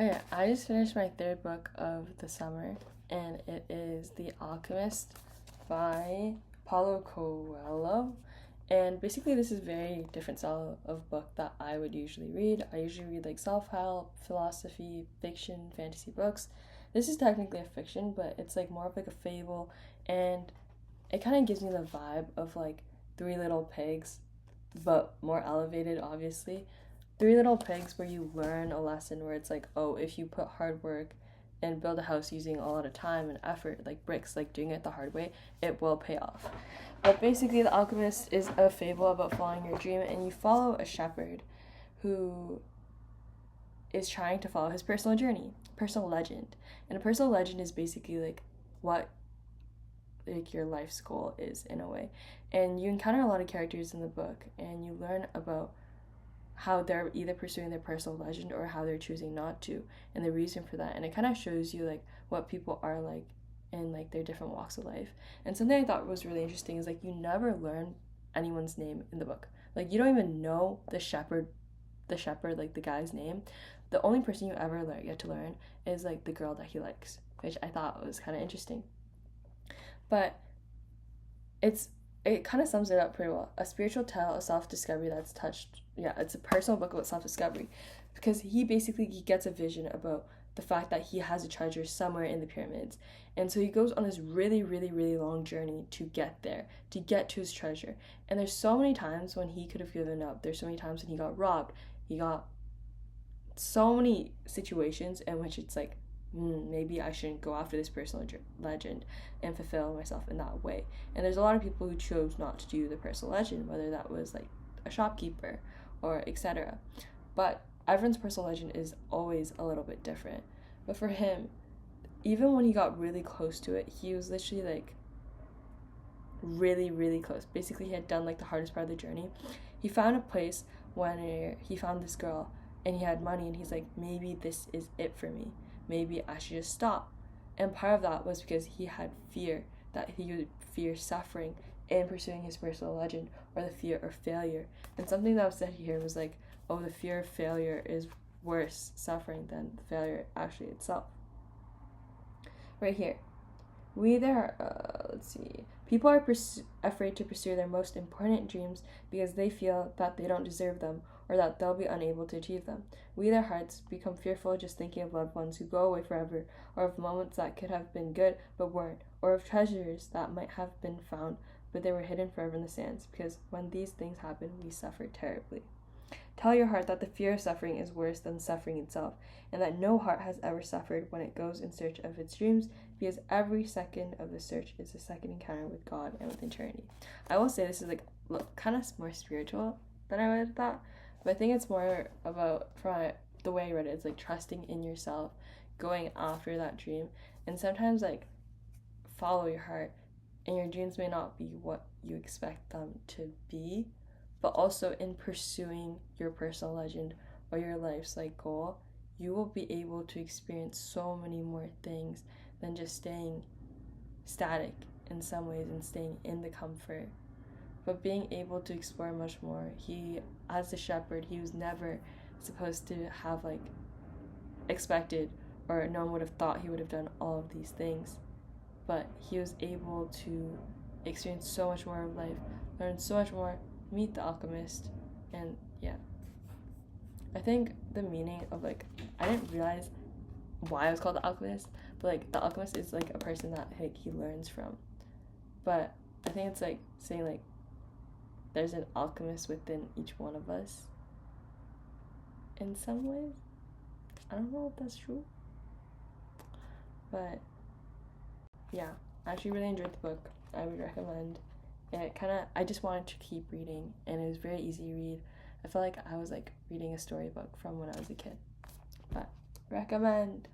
Oh yeah, I just finished my third book of the summer, and it is The Alchemist by Paulo Coelho. And basically, this is a very different style of book that I would usually read. I usually read like self help, philosophy, fiction, fantasy books. This is technically a fiction, but it's like more of like a fable, and it kind of gives me the vibe of like Three Little Pigs, but more elevated, obviously. Three Little Pigs, where you learn a lesson where it's like, oh, if you put hard work and build a house using a lot of time and effort, like bricks, like doing it the hard way, it will pay off. But basically, The Alchemist is a fable about following your dream, and you follow a shepherd who is trying to follow his personal journey, personal legend. And a personal legend is basically like what like your life's goal is in a way. And you encounter a lot of characters in the book, and you learn about how they're either pursuing their personal legend or how they're choosing not to, and the reason for that. And it kind of shows you like what people are like in like their different walks of life. And something I thought was really interesting is like you never learn anyone's name in the book. Like you don't even know the shepherd, like the guy's name. The only person you ever get to learn is like the girl that he likes, which I thought was kind of interesting. But it kind of sums it up pretty well. A spiritual tale of self-discovery that's touched. Yeah, it's a personal book about self-discovery, because he gets a vision about the fact that he has a treasure somewhere in the pyramids, and so he goes on this really really really long journey to get there, to get to his treasure. And there's so many times when he could have given up. There's so many times when he got robbed. He got so many situations in which it's like, maybe I shouldn't go after this personal legend and fulfill myself in that way. And there's a lot of people who chose not to do the personal legend, whether that was like a shopkeeper or etc. But everyone's personal legend is always a little bit different. But for him, even when he got really close to it, he was literally like really, really close. Basically, he had done like the hardest part of the journey. He found a place when he found this girl, and he had money, and he's like, maybe this is it for me. Maybe I should just stop. And part of that was because he had fear, that he would fear suffering in pursuing his personal legend, or the fear of failure. And something that was said here was like, oh, the fear of failure is worse suffering than the failure actually itself. Right here. Let's see. People are afraid to pursue their most important dreams because they feel that they don't deserve them, or that they'll be unable to achieve them. Their hearts become fearful just thinking of loved ones who go away forever, or of moments that could have been good but weren't, or of treasures that might have been found but they were hidden forever in the sands, because when these things happen, we suffer terribly. Tell your heart that the fear of suffering is worse than suffering itself, and that no heart has ever suffered when it goes in search of its dreams, because every second of the search is a second encounter with God and with eternity. I will say this is like kind of more spiritual than I would have thought, but I think it's more about, from the way I read it, it's like trusting in yourself, going after that dream, and sometimes like follow your heart, and your dreams may not be what you expect them to be, but also in pursuing your personal legend or your life's like goal, you will be able to experience so many more things than just staying static in some ways and staying in the comfort, but being able to explore much more. He, as a shepherd, he was never supposed to have like expected, or no one would have thought he would have done all of these things, but he was able to experience so much more of life, learn so much more, meet the alchemist. And yeah, I think the meaning of like, I didn't realize why it was called the alchemist, but like the alchemist is like a person that like he learns from. But I think it's like saying like there's an alchemist within each one of us in some ways. I don't know if that's true, but yeah, I actually really enjoyed the book. I would recommend. And I just wanted to keep reading, and it was very easy to read. I felt like I was like reading a storybook from when I was a kid. But recommend.